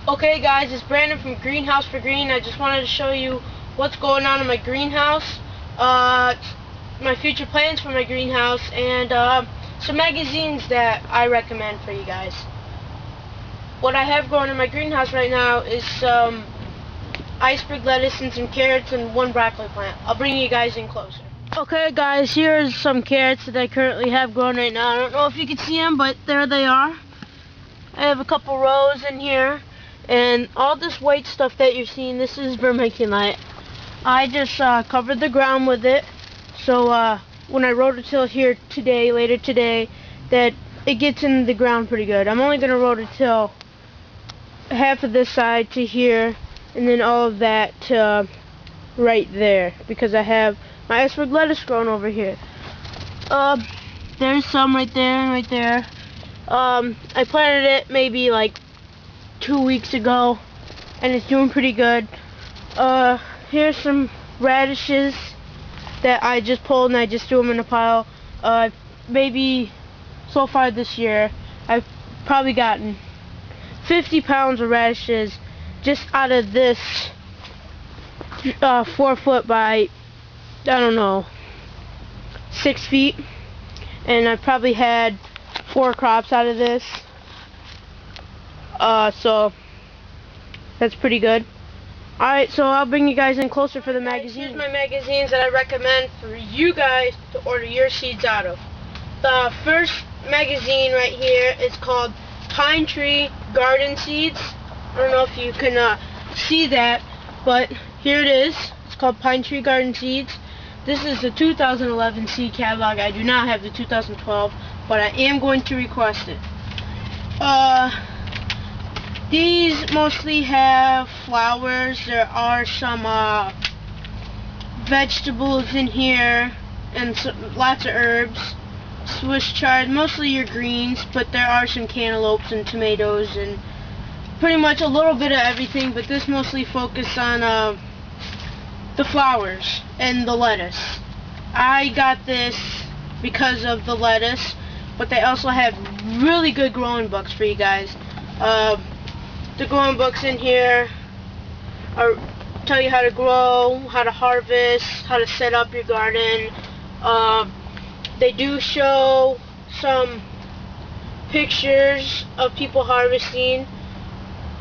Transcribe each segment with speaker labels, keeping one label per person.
Speaker 1: Okay guys, it's Brandon from Greenhouse for Green. I just wanted to show you what's going on in my greenhouse, my future plans for my greenhouse, and some magazines that I recommend for you guys. What I have growing in my greenhouse right now is some iceberg lettuce and some carrots and one broccoli plant. I'll bring you guys in closer. Okay guys, here's some carrots that I currently have growing right now. I don't know if you can see them, but there they are. I have a couple rows in here. And all this white stuff that you're seeing, this is vermiculite. I just covered the ground with it, so when I rototill here today, later today, that it gets in the ground pretty good. I'm only going to rototill half of this side to here, and then all of that to right there, because I have my iceberg lettuce growing over here. There's some right there and right there. I planted it maybe like 2 weeks ago, and it's doing pretty good. Here's some radishes that I just pulled, and I just threw them in a pile. Maybe so far this year I've probably gotten 50 pounds of radishes just out of this 4 foot by, I don't know, 6 feet, and I've probably had 4 crops out of this. So that's pretty good. Alright, so I'll bring you guys in closer for the magazines. Here's my magazines that I recommend for you guys to order your seeds out of. The first magazine right here is called Pine Tree Garden Seeds. I don't know if you can see that, but here it is. It's called Pine Tree Garden Seeds. This is the 2011 seed catalog. I do not have the 2012, but I am going to request it. These mostly have flowers. There are some vegetables in here, and lots of herbs. Swiss chard, mostly your greens, but there are some cantaloupes and tomatoes and pretty much a little bit of everything, but this mostly focuses on the flowers and the lettuce. I got this because of the lettuce, but they also have really good growing books for you guys. The growing books in here tell you how to grow, how to harvest, how to set up your garden. They do show some pictures of people harvesting.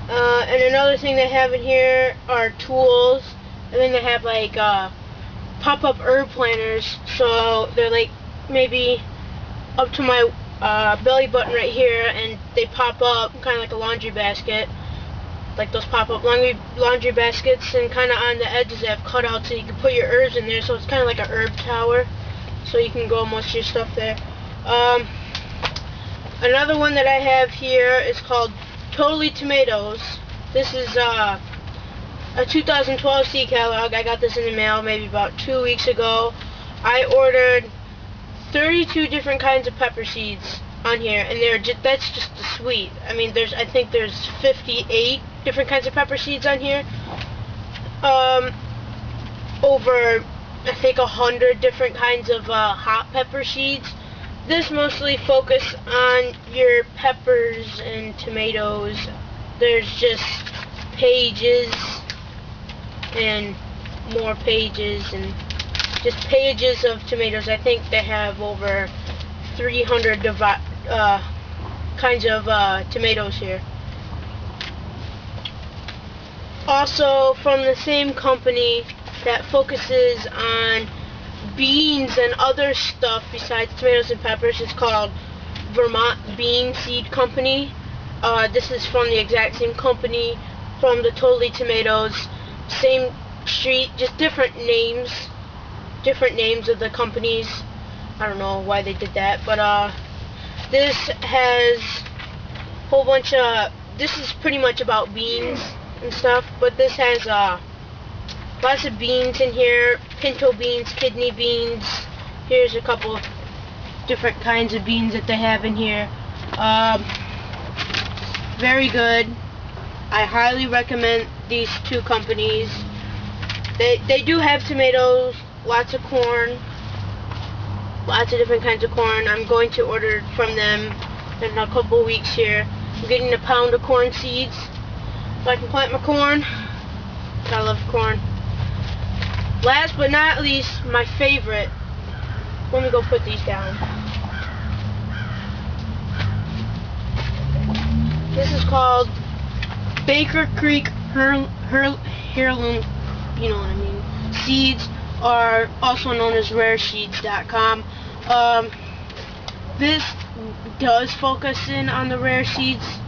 Speaker 1: And another thing they have in here are tools. And then they have like pop-up herb planters. So they're like maybe up to my belly button right here, and they pop up kind of like a laundry basket, like those pop-up laundry baskets, and kind of on the edges they have cutouts so you can put your herbs in there, so it's kind of like a herb tower, so you can grow most of your stuff there. Another one that I have here is called Totally Tomatoes. This is a 2012 seed catalog. I got this in the mail maybe about 2 weeks ago. I ordered 32 different kinds of pepper seeds on here, and that's just the sweet. I mean, I think there's 58 different kinds of pepper seeds on here. Over I think 100 different kinds of hot pepper seeds. This mostly focus on your peppers and tomatoes. There's just pages and more pages and just pages of tomatoes. I think they have over 300 kinds of tomatoes here. Also from the same company that focuses on beans and other stuff besides tomatoes and peppers, it's called Vermont Bean Seed Company. This is from the exact same company from the Totally Tomatoes, same street, just different names of the companies. I don't know why they did that, but this has a whole bunch of, this is pretty much about beans and stuff, but this has lots of beans in here, pinto beans, kidney beans. Here's a couple different kinds of beans that they have in here. Very good. I highly recommend these two companies. They do have tomatoes, lots of corn, lots of different kinds of corn. I'm going to order from them in a couple weeks here. I'm getting a pound of corn seeds. so I can plant my corn. Gotta love corn. Last but not least, my favorite. Let me go put these down. This is called Baker Creek Heirloom, you know what I mean, seeds, or also known as rareseeds.com. This does focus in on the rare seeds.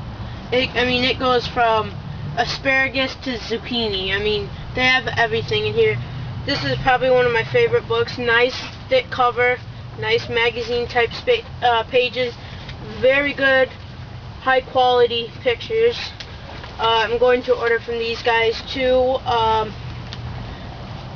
Speaker 1: It goes from asparagus to zucchini. I mean, they have everything in here. This is probably one of my favorite books. Nice thick cover, nice magazine type pages, very good high quality pictures. I'm going to order from these guys too.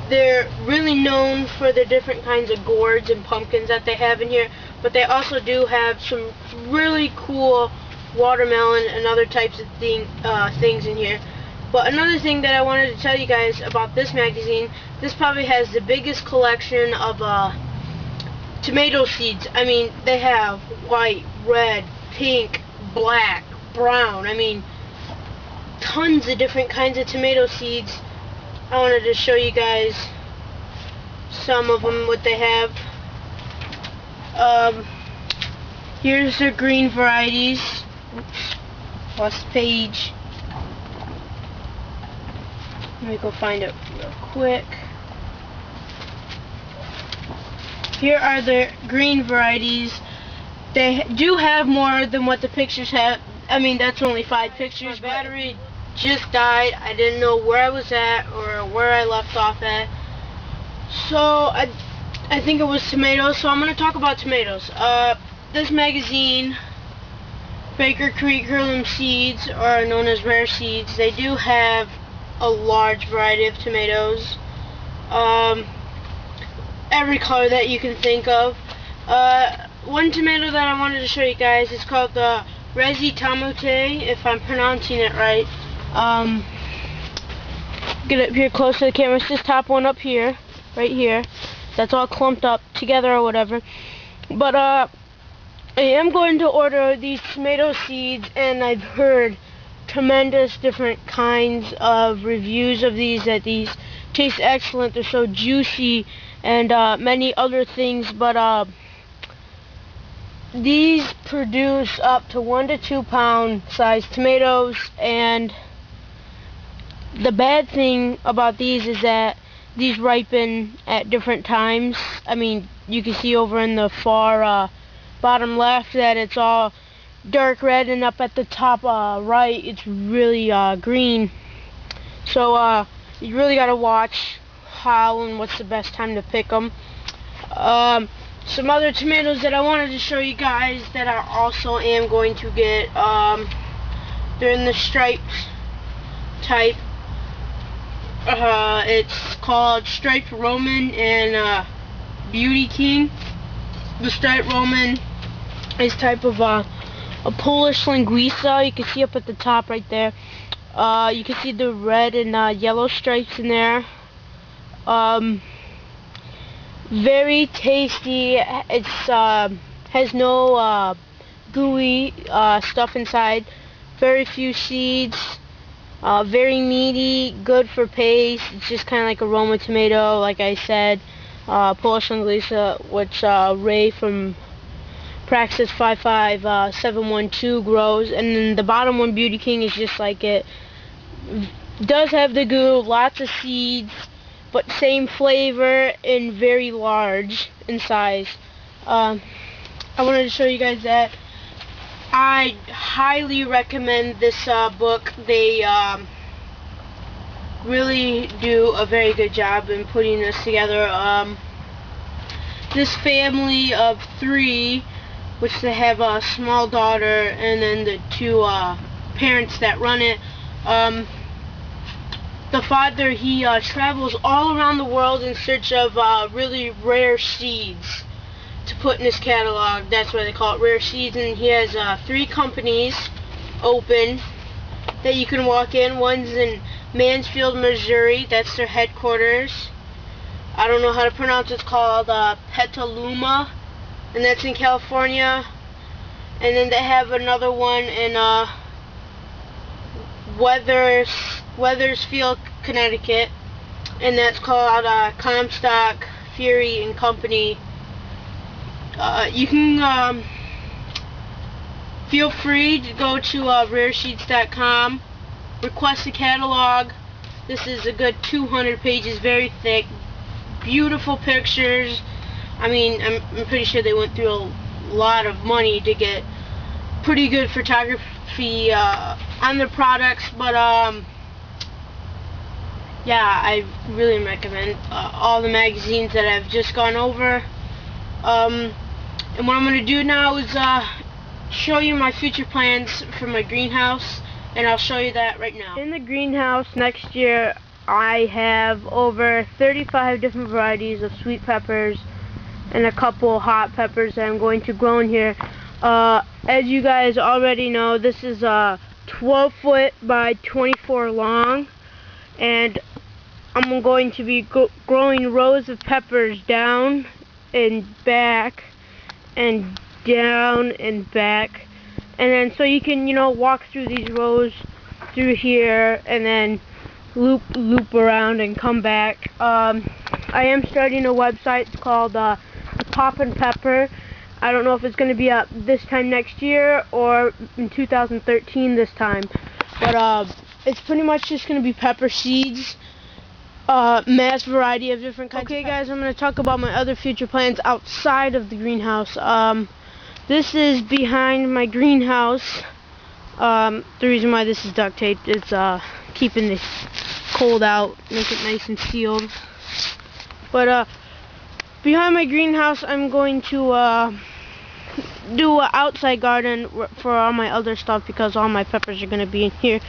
Speaker 1: They're really known for the different kinds of gourds and pumpkins that they have in here, but they also do have some really cool watermelon and other types of things in here. But another thing that I wanted to tell you guys about this magazine, this probably has the biggest collection of tomato seeds. I mean, they have white, red, pink, black, brown. I mean, tons of different kinds of tomato seeds. I wanted to show you guys some of them, what they have. Here's their green varieties. Oops, lost the page. Let me go find it real quick. Here are the green varieties. They do have more than what the pictures have. I mean, that's only 5 pictures. My battery just died. I didn't know where I was at or where I left off at. So I think it was tomatoes. So I'm going to talk about tomatoes. This magazine, Baker Creek Heirloom Seeds, or known as Rare Seeds, they do have a large variety of tomatoes. Every color that you can think of. One tomato that I wanted to show you guys is called the Resi Tamote, if I'm pronouncing it right. Get up here close to the camera. It's this top one up here, right here. That's all clumped up together or whatever. But I am going to order these tomato seeds, and I've heard tremendous different kinds of reviews of these, that these taste excellent, they're so juicy, and many other things. But these produce up to 1 to 2 pound sized tomatoes, and the bad thing about these is that these ripen at different times. I mean, you can see over in the far bottom left that it's all dark red, and up at the top right it's really green. So you really got to watch how and what's the best time to pick them. Some other tomatoes that I wanted to show you guys that I also am going to get, they're in the striped type. It's called Striped Roman and Beauty King. The Striped Roman is type of a Polish linguiça. You can see up at the top right there. You can see the red and yellow stripes in there. Very tasty. It's has no gooey stuff inside. Very few seeds. Very meaty. Good for paste. It's just kind of like a Roma tomato, like I said. Polish linguiça, which Ray from Praxis 55712 grows, and then the bottom one, Beauty King, is just like it. Does have the goo, lots of seeds, but same flavor and very large in size. I wanted to show you guys that. I highly recommend this book. They really do a very good job in putting this together. This family of 3, which they have a small daughter and then the 2 parents that run it. The father, he travels all around the world in search of really rare seeds to put in his catalog. That's why they call it Rare Seeds. And he has 3 companies open that you can walk in. One's in Mansfield, Missouri. That's their headquarters. I don't know how to pronounce it. It's called Petaluma, and that's in California. And then they have another one in Wethersfield, Connecticut, and that's called Comstock Fury and Company. You can feel free to go to raresheets.com, request a catalog. This is a good 200 pages, very thick, beautiful pictures. I mean, I'm pretty sure they went through a lot of money to get pretty good photography on their products, but yeah, I really recommend all the magazines that I've just gone over. And what I'm going to do now is show you my future plans for my greenhouse, and I'll show you that right now. In the greenhouse next year, I have over 35 different varieties of sweet peppers and a couple hot peppers that I'm going to grow in here. As you guys already know, this is 12 foot by 24 long, and I'm going to be growing rows of peppers down and back and down and back, and then so you can, you know, walk through these rows through here and then loop around and come back. I am starting a website. It's called Poppin' Pepper. I don't know if it's going to be up this time next year or in 2013 this time, but it's pretty much just going to be pepper seeds, mass variety of different kinds. Okay guys, I'm going to talk about my other future plans outside of the greenhouse. This is behind my greenhouse. The reason why this is duct taped is keeping the cold out, make it nice and sealed. But behind my greenhouse, I'm going to do an outside garden for all my other stuff, because all my peppers are going to be in here.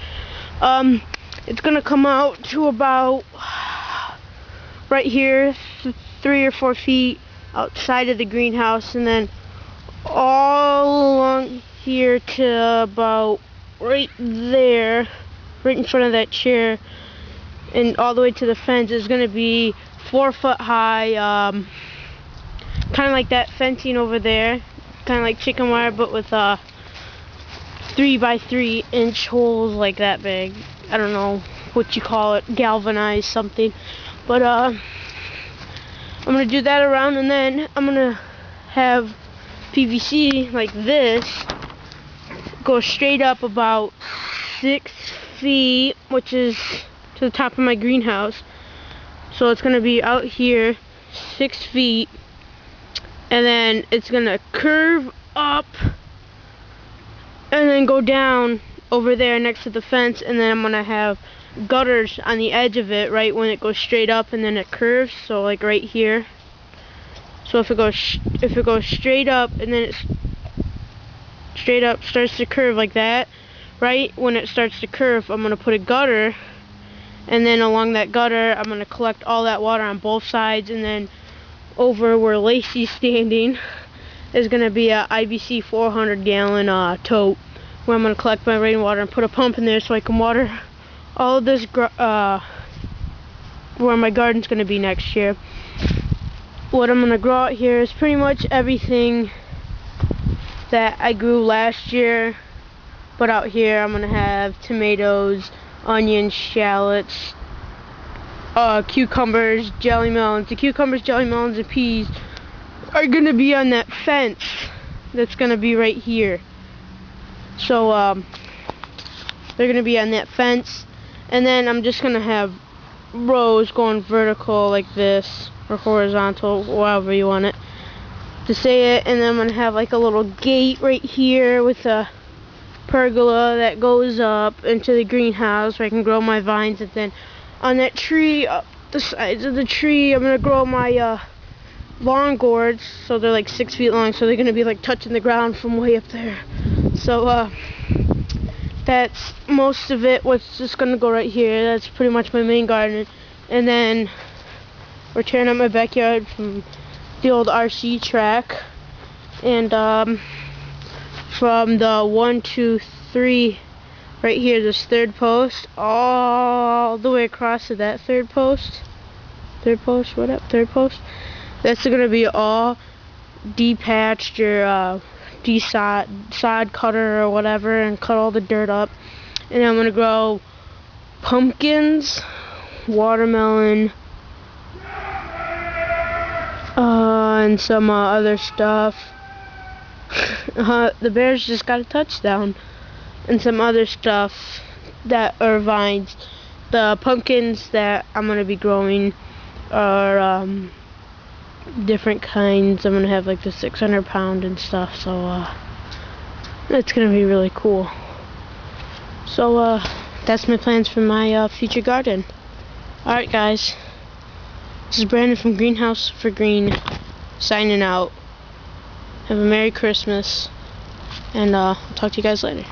Speaker 1: It's going to come out to about right here, 3 or 4 feet outside of the greenhouse, and then all along here to about right there, right in front of that chair, and all the way to the fence is going to be 4 foot high, kind of like that fencing over there, kind of like chicken wire, but with 3 by 3 inch holes like that big. I don't know what you call it, galvanized something, but I'm gonna do that around, and then I'm gonna have PVC like this go straight up about 6 feet, which is to the top of my greenhouse. So it's gonna be out here 6 feet, and then it's gonna curve up and then go down over there next to the fence, and then I'm gonna have gutters on the edge of it, right when it goes straight up, and then it curves, so like right here. So if it goes straight up, and then it's straight up, starts to curve like that, right when it starts to curve, I'm gonna put a gutter, and then along that gutter I'm gonna collect all that water on both sides, and then over where Lacey's standing is gonna be a IBC 400 gallon tote, where I'm gonna collect my rainwater and put a pump in there so I can water all of this where my garden's gonna be next year. What I'm gonna grow out here is pretty much everything that I grew last year, but out here I'm gonna have tomatoes, onions, shallots, cucumbers, jelly melons. The cucumbers, jelly melons, and peas are gonna be on that fence that's gonna be right here. So they're gonna be on that fence, and then I'm just gonna have rows going vertical like this, or horizontal, however you want it to say it, and then I'm gonna have like a little gate right here with a pergola that goes up into the greenhouse where I can grow my vines, and then on that tree, up the sides of the tree, I'm gonna grow my lawn gourds, so they're like 6 feet long, so they're gonna be like touching the ground from way up there. So that's most of it. What's just gonna go right here. That's pretty much my main garden, and then we're tearing up my backyard from the old RC track, and from the 1, 2, 3 right here, this third post, all the way across to that third post, that's gonna be all de-patched or sod cutter or whatever, and cut all the dirt up, And I'm gonna grow pumpkins, watermelon, and some other stuff. The Bears just got a touchdown. And some other stuff that are vines. The pumpkins that I'm gonna be growing are different kinds. I'm gonna have like the 600 pound and stuff, so it's gonna be really cool. So that's my plans for my future garden. Alright guys, this is Brandon from Greenhouse for Green signing out. Have a Merry Christmas, and I'll talk to you guys later.